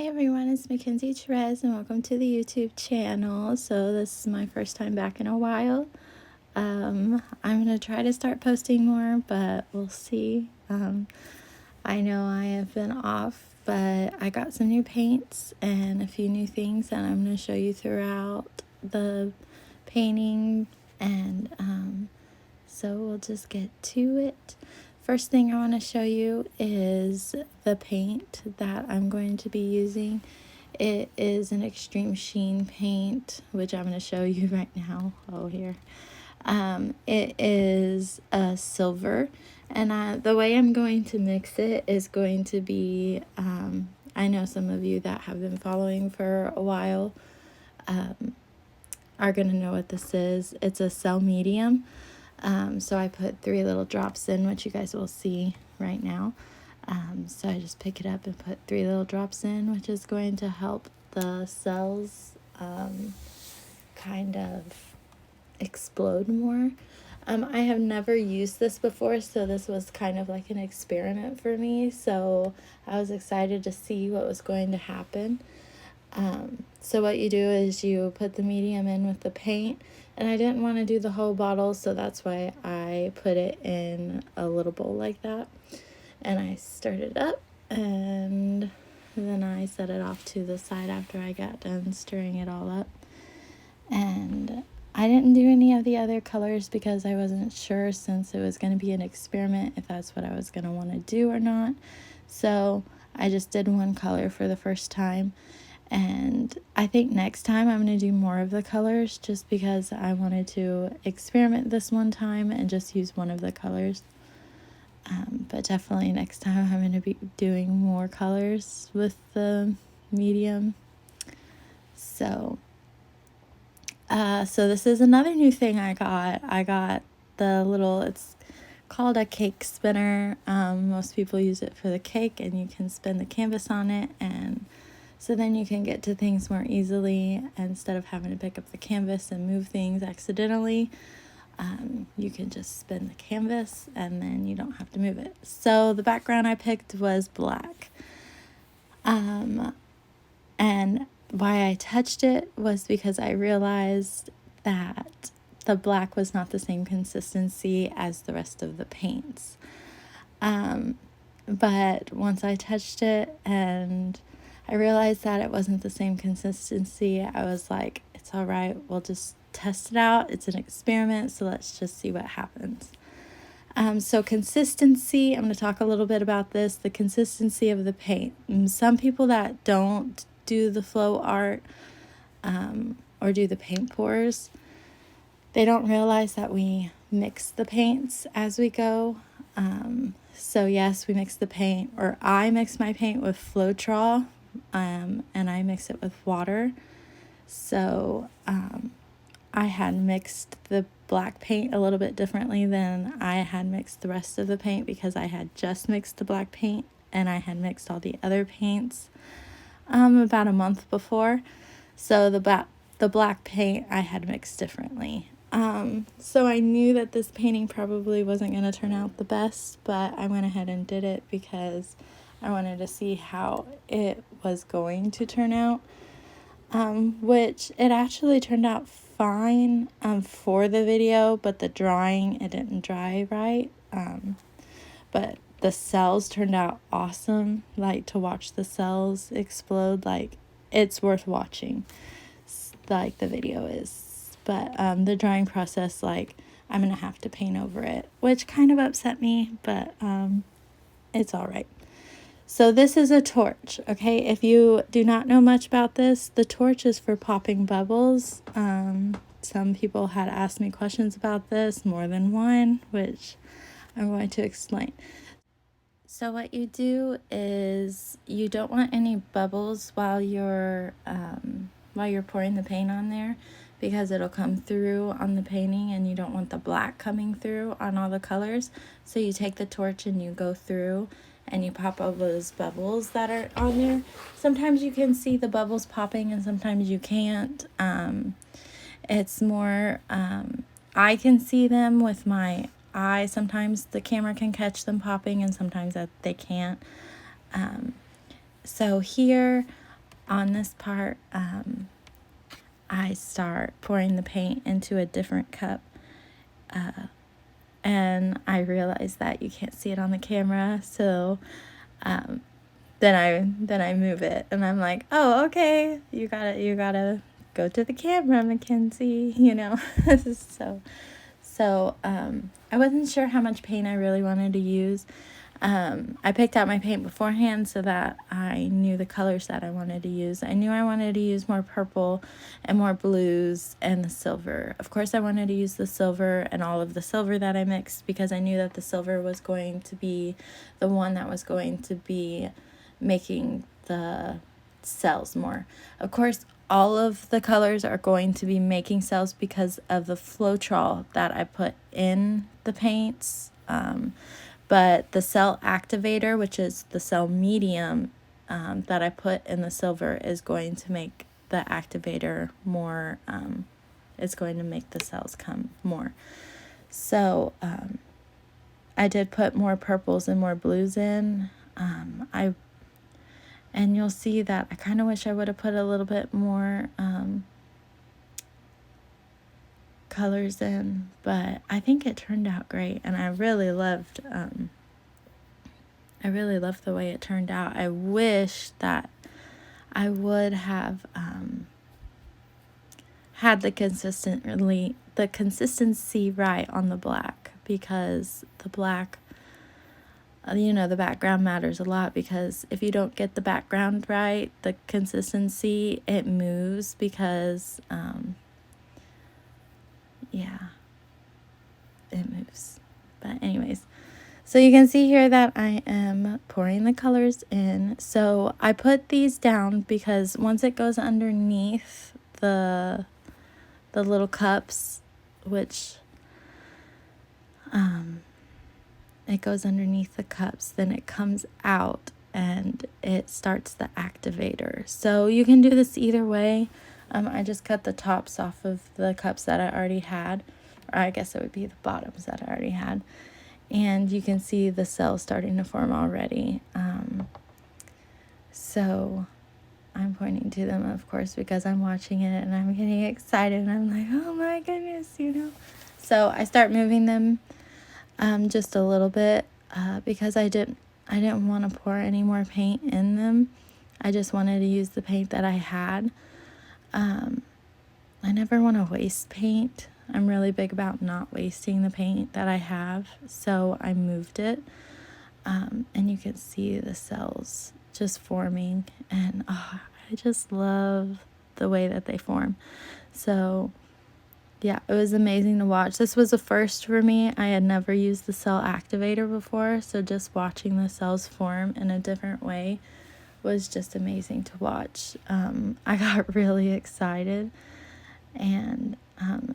everyone, it's Mackenzie Therese and welcome to the YouTube channel. So this is my first time back in a while. I'm going to try to start posting more, but we'll see. I know I have been off, but I got some new paints and a few new things that I'm going to show you throughout the painting, and so we'll just get to it. First thing I want to show you is the paint that I'm going to be using. It is an extreme sheen paint, which I'm going to show you right now. Oh, here. It is a silver, and the way I'm going to mix it is going to be, I know some of you that have been following for a while are going to know what this is. It's a cell medium. So I put 3 little drops in, which you guys will see right now. So I just pick it up and put 3 little drops in, which is going to help the cells kind of explode more. I have never used this before, so this was kind of like an experiment for me. So I was excited to see what was going to happen. So what you do is you put the medium in with the paint, and I didn't want to do the whole bottle, so that's why I put it in a little bowl like that. And I stirred it up, and then I set it off to the side after I got done stirring it all up. And I didn't do any of the other colors because I wasn't sure, since it was going to be an experiment, if that's what I was going to want to do or not. So I just did one color for the first time. And I think next time I'm going to do more of the colors, just because I wanted to experiment this one time and just use one of the colors. But definitely next time I'm going to be doing more colors with the medium. So this is another new thing I got. I got the little, it's called a cake spinner. Most people use it for the cake, and you can spin the canvas on it, and so then you can get to things more easily. Instead of having to pick up the canvas and move things accidentally, you can just spin the canvas and then you don't have to move it. So the background I picked was black. And why I touched it was because I realized that the black was not the same consistency as the rest of the paints. But once I touched it and I realized that it wasn't the same consistency, I was like, it's all right, we'll just test it out. It's an experiment, so let's just see what happens. So consistency, I'm going to talk a little bit about this, the consistency of the paint. Some people that don't do the flow art or do the paint pours, they don't realize that we mix the paints as we go. So yes, we mix the paint, or I mix my paint with Floetrol, and I mix it with water. So I had mixed the black paint a little bit differently than I had mixed the rest of the paint, because I had just mixed the black paint and I had mixed all the other paints about a month before. So the black paint I had mixed differently. So I knew that this painting probably wasn't going to turn out the best, but I went ahead and did it because I wanted to see how it was going to turn out, which it actually turned out fine for the video, but the drying, it didn't dry right. But the cells turned out awesome. Like, to watch the cells explode, like, it's worth watching, like the video is. But the drying process, like, I'm gonna have to paint over it, which kind of upset me, but it's all right. So this is a torch, okay? If you do not know much about this, the torch is for popping bubbles. Some people had asked me questions about this, more than one, which I'm going to explain. So what you do is you don't want any bubbles while you're pouring the paint on there, because it'll come through on the painting, and you don't want the black coming through on all the colors. So you take the torch and you go through and you pop all those bubbles that are on there. Sometimes you can see the bubbles popping and sometimes you can't. It's more, I can see them with my eye. Sometimes the camera can catch them popping and sometimes that they can't. So here on this part, I start pouring the paint into a different cup. And I realize that you can't see it on the camera, so then I move it, and I'm like, oh, okay, you gotta go to the camera, Mackenzie, you know. So I wasn't sure how much paint I really wanted to use. I picked out my paint beforehand so that I knew the colors that I wanted to use. I knew I wanted to use more purple and more blues and the silver. Of course, I wanted to use the silver and all of the silver that I mixed because I knew that the silver was going to be the one that was going to be making the cells more. Of course, all of the colors are going to be making cells because of the Floetrol that I put in the paints. But the cell activator, which is the cell medium that I put in the silver, is going to make the activator more, it's going to make the cells come more. So I did put more purples and more blues in. And you'll see that I kind of wish I would have put a little bit more colors in, but I think it turned out great, and I really loved the way it turned out. I wish that I would have had the consistency right on the black, because the black, the background matters a lot, because if you don't get the background right, the consistency, it moves, because it moves. But anyways, so you can see here that I am pouring the colors in. So I put these down because once it goes underneath the little cups, which it goes underneath the cups, then it comes out and it starts the activator. So you can do this either way. I just cut the tops off of the cups that I already had, or I guess it would be the bottoms that I already had. And you can see the cells starting to form already. So I'm pointing to them, of course, because I'm watching it and I'm getting excited. And I'm like, oh my goodness, So I start moving them just a little bit because I didn't want to pour any more paint in them. I just wanted to use the paint that I had. I never want to waste paint. I'm really big about not wasting the paint that I have, so I moved it. And you can see the cells just forming, and I just love the way that they form. So yeah, it was amazing to watch. This was a first for me. I had never used the cell activator before, so just watching the cells form in a different way was just amazing to watch. I got really excited, and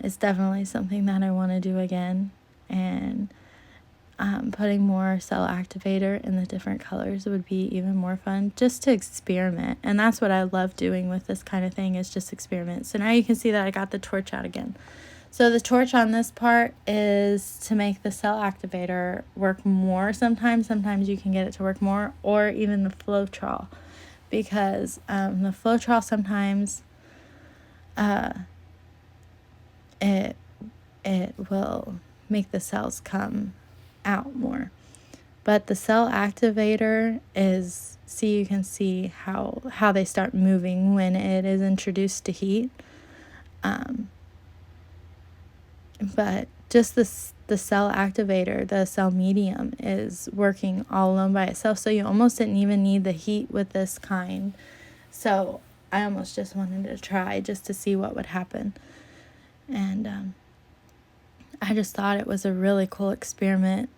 it's definitely something that I want to do again. And putting more cell activator in the different colors would be even more fun, just to experiment. And that's what I love doing with this kind of thing, is just experiment. So now you can see that I got the torch out again. So the torch on this part is to make the cell activator work more sometimes. Sometimes you can get it to work more, or even the Floetrol, because the Floetrol sometimes it will make the cells come out more. But the cell activator is, you can see how they start moving when it is introduced to heat. But just the cell activator, the cell medium, is working all alone by itself. So you almost didn't even need the heat with this kind. So I almost just wanted to try just to see what would happen. And I just thought it was a really cool experiment,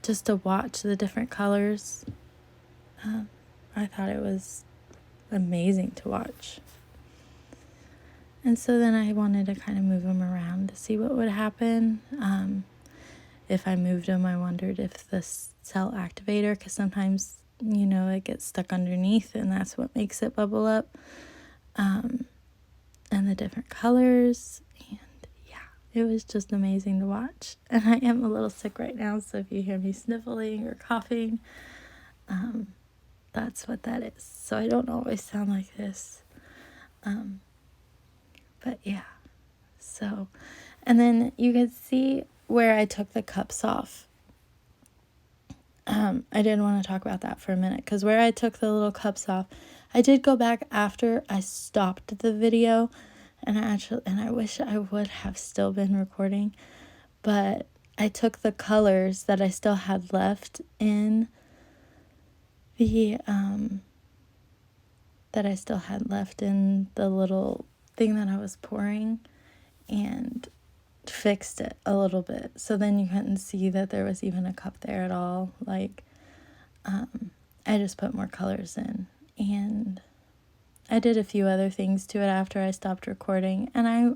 just to watch the different colors. I thought it was amazing to watch. And so then I wanted to kind of move them around to see what would happen. If I moved them, I wondered if the cell activator, because sometimes, it gets stuck underneath, and that's what makes it bubble up. And the different colors. And yeah, it was just amazing to watch. And I am a little sick right now, so if you hear me sniffling or coughing, that's what that is. So I don't always sound like this. But yeah. So, and then you can see where I took the cups off. I did want to talk about that for a minute, because where I took the little cups off, I did go back after I stopped the video, and I wish I would have still been recording, but I took the colors that I still had left in the little thing that I was pouring, and fixed it a little bit, so then you couldn't see that there was even a cup there at all. Like, I just put more colors in, and I did a few other things to it after I stopped recording, and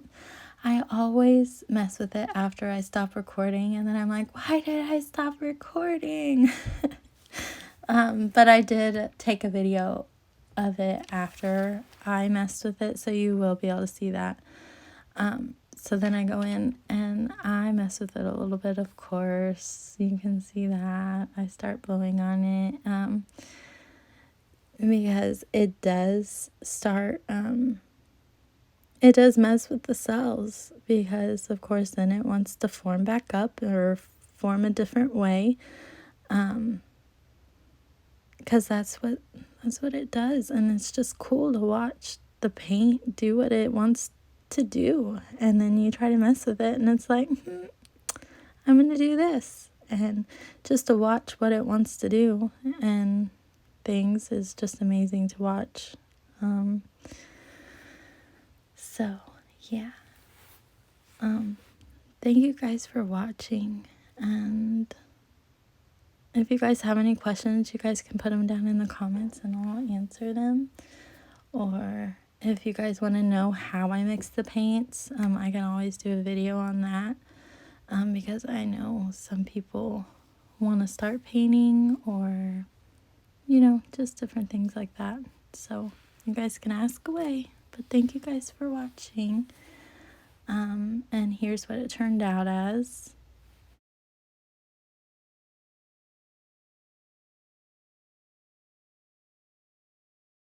I always mess with it after I stop recording, and then I'm like, why did I stop recording? But I did take a video of it after I messed with it, so you will be able to see that. So then I go in and I mess with it a little bit, of course. You can see that. I start blowing on it. Because it does start, it does mess with the cells, because of course then it wants to form back up or form a different way. Because that's what it does. And it's just cool to watch the paint do what it wants to do, and then you try to mess with it, and it's like, I'm gonna do this, and just to watch what it wants to do and things is just amazing to watch. So yeah, thank you guys for watching, and if you guys have any questions, you guys can put them down in the comments and I'll answer them. Or if you guys want to know how I mix the paints, I can always do a video on that, because I know some people want to start painting, or, just different things like that. So you guys can ask away. But thank you guys for watching. And here's what it turned out as.